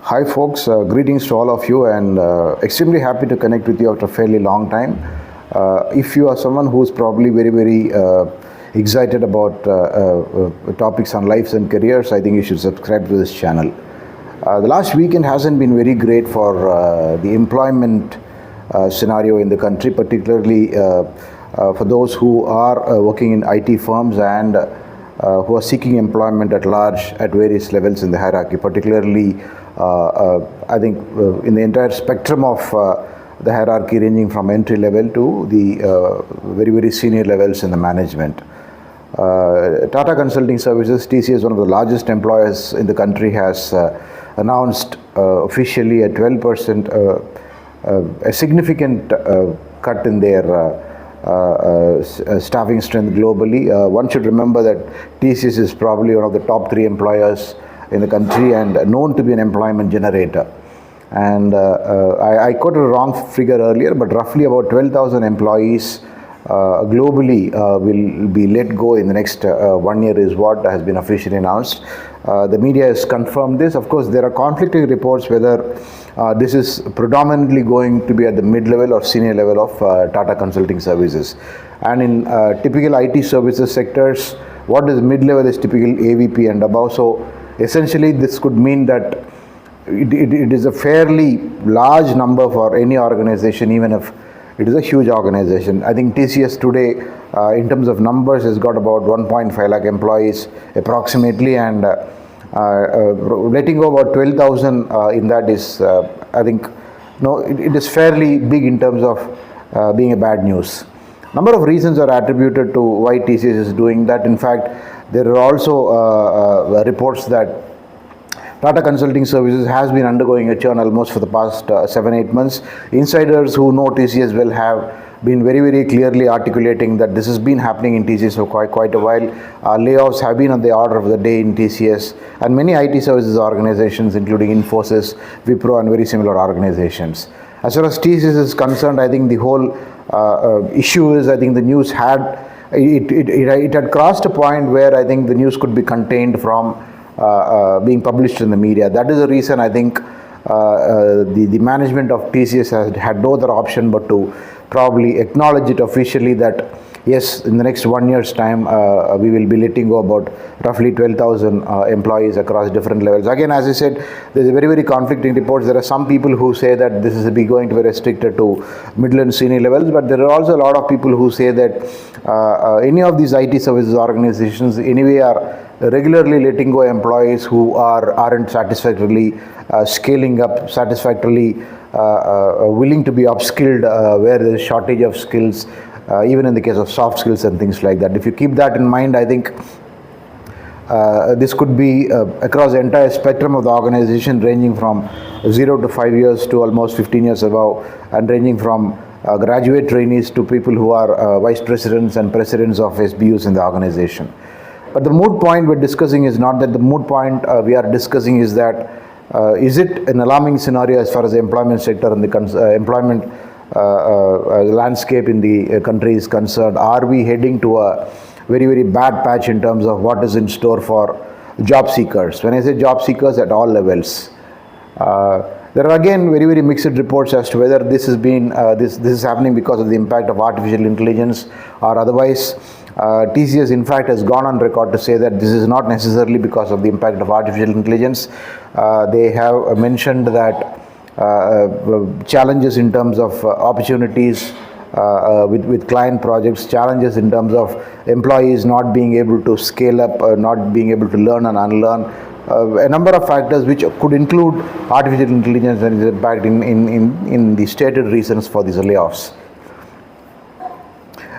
Hi folks, greetings to all of you, and extremely happy to connect with you after a fairly long time. If you are someone who is probably very excited about topics on lives and careers, I think you should subscribe to this channel. The last weekend hasn't been very great for the employment scenario in the country, particularly for those who are working in IT firms and who are seeking employment at large at various levels in the hierarchy, particularly I think in the entire spectrum of the hierarchy, ranging from entry level to the very senior levels in the management. Tata Consulting Services, TCS, one of the largest employers in the country, has announced officially a 12%, a significant cut in their staffing strength globally. One should remember that TCS is probably one of the top 3 employers in the country and known to be an employment generator. And I quoted a wrong figure earlier, but roughly about 12,000 employees globally will be let go in the next 1 year is what has been officially announced. The media has confirmed this. Of course, there are conflicting reports whether this is predominantly going to be at the mid-level or senior level of Tata Consulting Services. And in typical IT services sectors, what is mid-level is typical AVP and above. So essentially, this could mean that it is a fairly large number for any organization, even if it is a huge organization. I think TCS today, in terms of numbers, has got about 1.5 lakh employees approximately, and letting go about 12,000 in that is, I think, no, it is fairly big in terms of being a bad news. Number of reasons are attributed to why TCS is doing that. In fact, there are also reports that Tata Consulting Services has been undergoing a churn almost for the past 7-8 months. Insiders who know TCS will have been very clearly articulating that this has been happening in TCS for quite a while. Layoffs have been on the order of the day in TCS and many IT services organizations, including Infosys, Wipro, and very similar organizations. As far as TCS is concerned, I think the whole issue is, I think the news had it had crossed a point where I think the news could be contained from being published in the media. That is the reason I think the management of TCS had no other option but to probably acknowledge it officially that yes, in the next 1 year's time, we will be letting go about roughly 12,000 employees across different levels. Again, as I said, there's a very conflicting reports. There are some people who say that this is going to be restricted to middle and senior levels, but there are also a lot of people who say that any of these IT services organizations anyway are regularly letting go employees who aren't satisfactorily scaling up, satisfactorily willing to be upskilled where there is shortage of skills, even in the case of soft skills and things like that. If you keep that in mind, I think this could be across the entire spectrum of the organization, ranging from 0 to 5 years to almost 15 years above, and ranging from graduate trainees to people who are vice presidents and presidents of SBUs in the organization. But the moot point we're discussing is not that. The moot point we are discussing is that is it an alarming scenario as far as the employment sector and the employment landscape in the country is concerned? Are we heading to a very bad patch in terms of what is in store for job seekers? When I say job seekers, at all levels. There are again very mixed reports as to whether this has been this is happening because of the impact of artificial intelligence or otherwise. TCS in fact has gone on record to say that this is not necessarily because of the impact of artificial intelligence. They have mentioned that challenges in terms of opportunities with client projects, challenges in terms of employees not being able to scale up, not being able to learn and unlearn, a number of factors which could include artificial intelligence and its impact in the stated reasons for these layoffs.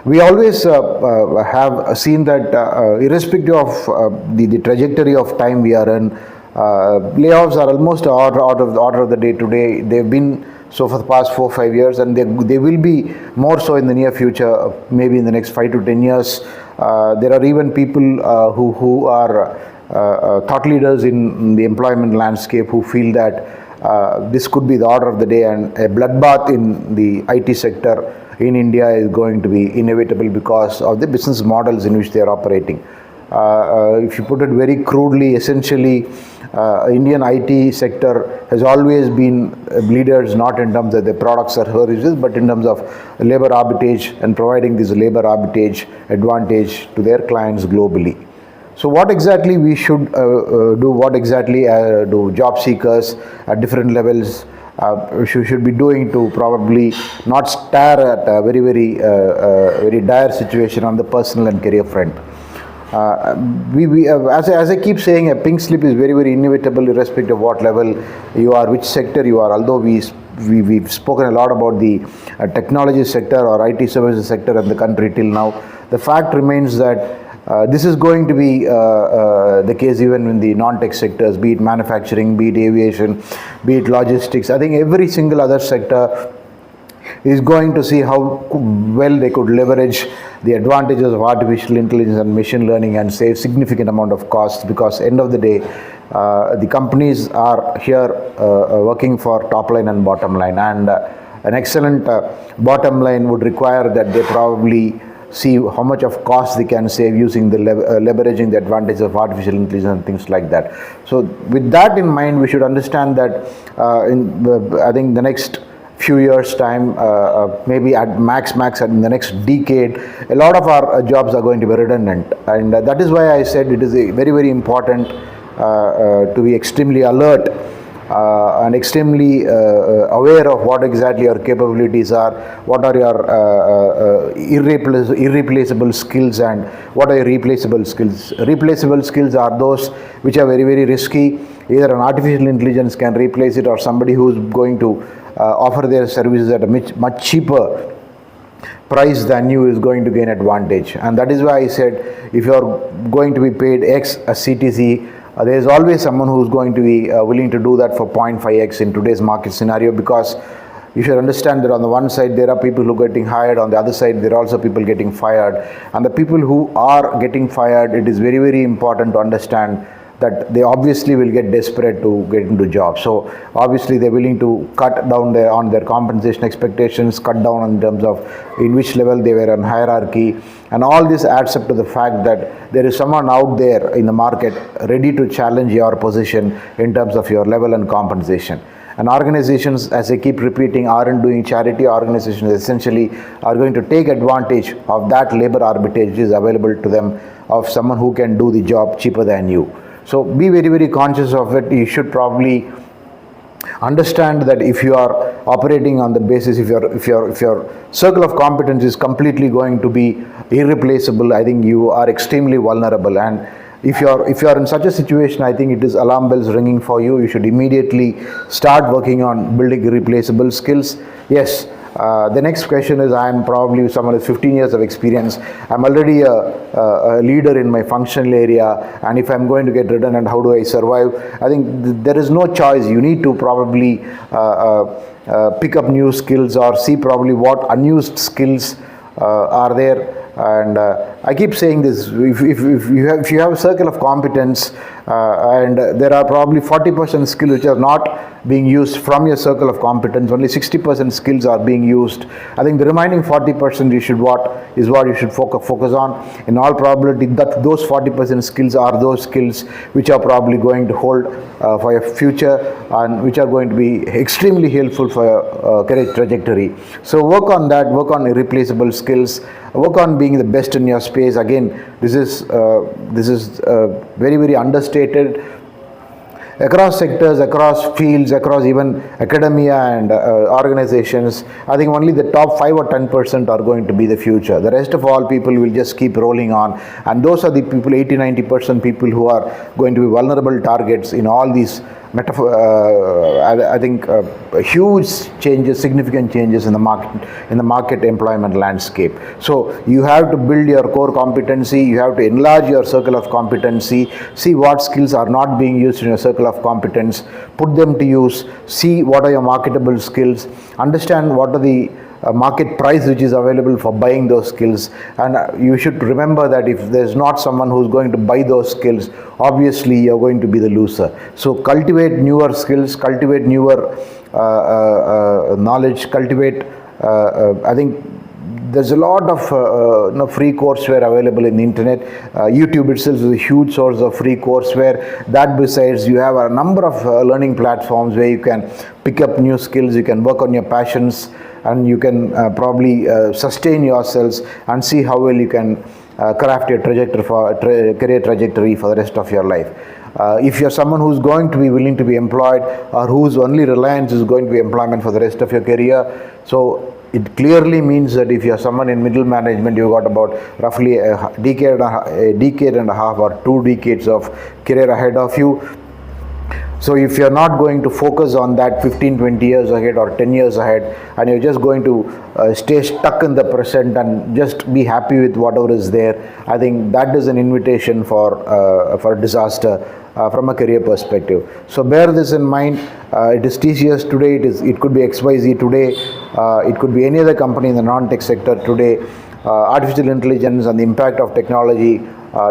We always have seen that irrespective of the trajectory of time we are in, layoffs are almost out of the order of the day today. They've been so for the past 4-5 years, and they will be more so in the near future, maybe in the next 5 to 10 years. There are even people who are thought leaders in the employment landscape who feel that this could be the order of the day, and a bloodbath in the IT sector in India is going to be inevitable because of the business models in which they are operating. If you put it very crudely, essentially, Indian IT sector has always been leaders, not in terms of the products or services, but in terms of labor arbitrage and providing this labor arbitrage advantage to their clients globally. So what exactly we should do, what exactly do job seekers at different levels should be doing to probably not stare at a very dire situation on the personal and career front. As I keep saying, a pink slip is very inevitable irrespective of what level you are, which sector you are. Although we've spoken a lot about the technology sector or IT services sector in the country till now, the fact remains that this is going to be the case even in the non-tech sectors, be it manufacturing, be it aviation, be it logistics. I think every single other sector is going to see how well they could leverage the advantages of artificial intelligence and machine learning and save significant amount of costs, because end of the day the companies are here working for top line and bottom line, and an excellent bottom line would require that they probably see how much of cost they can save using the leveraging the advantage of artificial intelligence and things like that. So with that in mind, we should understand that I think the next few years time, maybe at max in the next decade, a lot of our jobs are going to be redundant, and that is why I said it is very important to be extremely alert and extremely aware of what exactly your capabilities are, what are your irreplaceable skills, and what are your replaceable skills. Replaceable skills are those which are very risky. Either an artificial intelligence can replace it, or somebody who is going to offer their services at a much cheaper price than you is going to gain advantage. And that is why I said, if you are going to be paid X a CTC, there is always someone who is going to be willing to do that for 0.5x in today's market scenario, because you should understand that on the one side there are people who are getting hired, on the other side there are also people getting fired, and the people who are getting fired, it is very important to understand that they obviously will get desperate to get into jobs. So obviously they're willing to cut down on their compensation expectations, cut down in terms of in which level they were on hierarchy, and all this adds up to the fact that there is someone out there in the market ready to challenge your position in terms of your level and compensation. And organizations, as I keep repeating, aren't doing charity. Organizations essentially are going to take advantage of that labor arbitrage which is available to them, of someone who can do the job cheaper than you. So be very conscious of it. You should probably understand that if you are operating on the basis, if your circle of competence is completely going to be irreplaceable, I think you are extremely vulnerable. And if you are in such a situation, I think it is alarm bells ringing for you. You should immediately start working on building irreplaceable skills. Yes. The next question is, I am probably someone with 15 years of experience. I'm already a leader in my functional area, and if I'm going to get redundant, how do I survive? I think there is no choice. You need to probably pick up new skills, or see probably what unused skills are there. And I keep saying this, if you have a circle of competence and there are probably 40% skills which are not being used from your circle of competence, only 60% skills are being used. I think the remaining 40% is what you should focus on. In all probability, that those 40% skills are those skills which are probably going to hold for your future, and which are going to be extremely helpful for your career trajectory. So work on that, work on irreplaceable skills, work on being the best in your space. Again, this is very understated. Across sectors, across fields, across even academia and organizations, I think only the top 5 or 10% are going to be the future. The rest of all people will just keep rolling on, and those are the people, 80-90% people who are going to be vulnerable targets in all these I think huge changes, significant changes in the market employment landscape. So you have to build your core competency, you have to enlarge your circle of competency, see what skills are not being used in your circle of competence, put them to use, see what are your marketable skills, understand what are the market price which is available for buying those skills. And you should remember that if there's not someone who's going to buy those skills, obviously you're going to be the loser. So cultivate newer skills, cultivate newer knowledge, cultivate I think there's a lot of free courseware available in the internet. YouTube itself is a huge source of free courseware. That besides, you have a number of learning platforms where you can pick up new skills, you can work on your passions, and you can probably sustain yourselves and see how well you can craft your career trajectory for the rest of your life. If you're someone who's going to be willing to be employed, or whose only reliance is going to be employment for the rest of your career, so it clearly means that if you're someone in middle management, you've got about roughly a decade and a half or 2 decades of career ahead of you. So if you're not going to focus on that 15, 20 years ahead or 10 years ahead, and you're just going to stay stuck in the present and just be happy with whatever is there, I think that is an invitation for disaster from a career perspective. So bear this in mind. It is TCS today, it could be XYZ today, it could be any other company in the non-tech sector today. Artificial intelligence and the impact of technology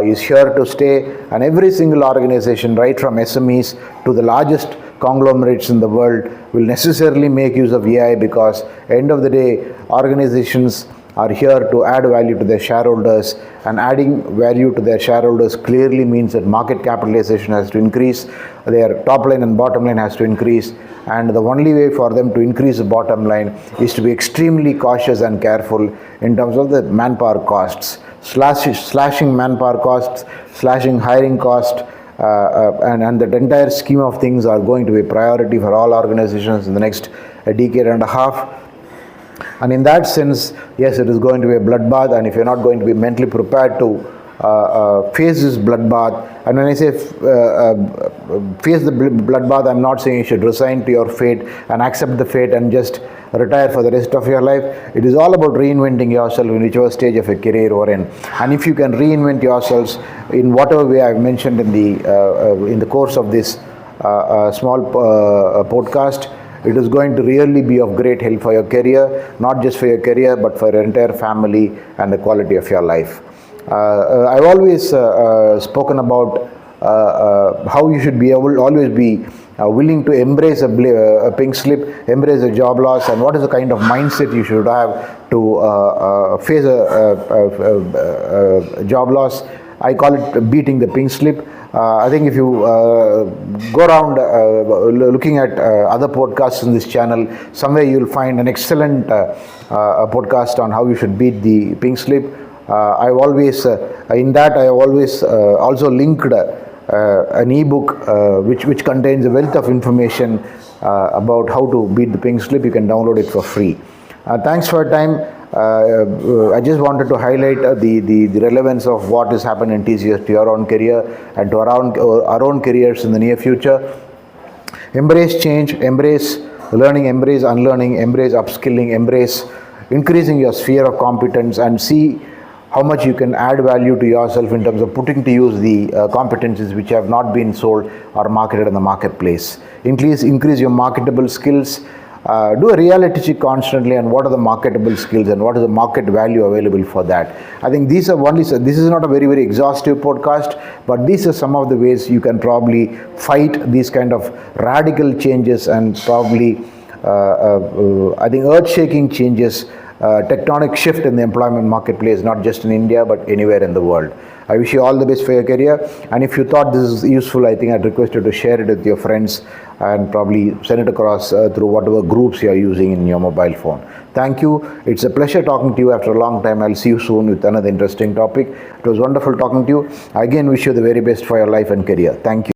is here to stay, and every single organization, right from SMEs to the largest conglomerates in the world, will necessarily make use of AI, because end of the day, organizations are here to add value to their shareholders, and adding value to their shareholders clearly means that market capitalization has to increase, their top line and bottom line has to increase, and the only way for them to increase the bottom line is to be extremely cautious and careful in terms of the manpower costs. Slashing manpower costs, slashing hiring cost, and that entire scheme of things are going to be a priority for all organizations in the next decade and a half. And in that sense, yes, it is going to be a bloodbath, and if you're not going to be mentally prepared to face this bloodbath, and when I say face the bloodbath, I'm not saying you should resign to your fate and accept the fate and just retire for the rest of your life. It is all about reinventing yourself in whichever stage of a career you're in. And if you can reinvent yourselves in whatever way I've mentioned in the course of this small podcast, it is going to really be of great help for your career, not just for your career, but for your entire family and the quality of your life. I've always spoken about how you should be always be willing to embrace a pink slip, embrace a job loss, and what is the kind of mindset you should have to face a job loss. I call it beating the pink slip. I think if you go around looking at other podcasts in this channel, somewhere you'll find an excellent podcast on how you should beat the pink slip. I've always, in that I always also linked an ebook which contains a wealth of information about how to beat the pink slip. You can download it for free. Thanks for your time. I just wanted to highlight the relevance of what has happened in TCS to your own career and to our own careers in the near future. Embrace change, embrace learning, embrace unlearning, embrace upskilling, embrace increasing your sphere of competence, and see how much you can add value to yourself in terms of putting to use the competencies which have not been sold or marketed in the marketplace. Increase your marketable skills. Do a reality check constantly on what are the marketable skills and what is the market value available for that. I think these are this is not a very, very exhaustive podcast, but these are some of the ways you can probably fight these kind of radical changes and probably, I think, earth-shaking changes, tectonic shift in the employment marketplace, not just in India, but anywhere in the world. I wish you all the best for your career, and if you thought this is useful, I think I'd request you to share it with your friends and probably send it across through whatever groups you are using in your mobile phone. Thank you. It's a pleasure talking to you after a long time. I'll see you soon with another interesting topic. It was wonderful talking to you. I again wish you the very best for your life and career. Thank you.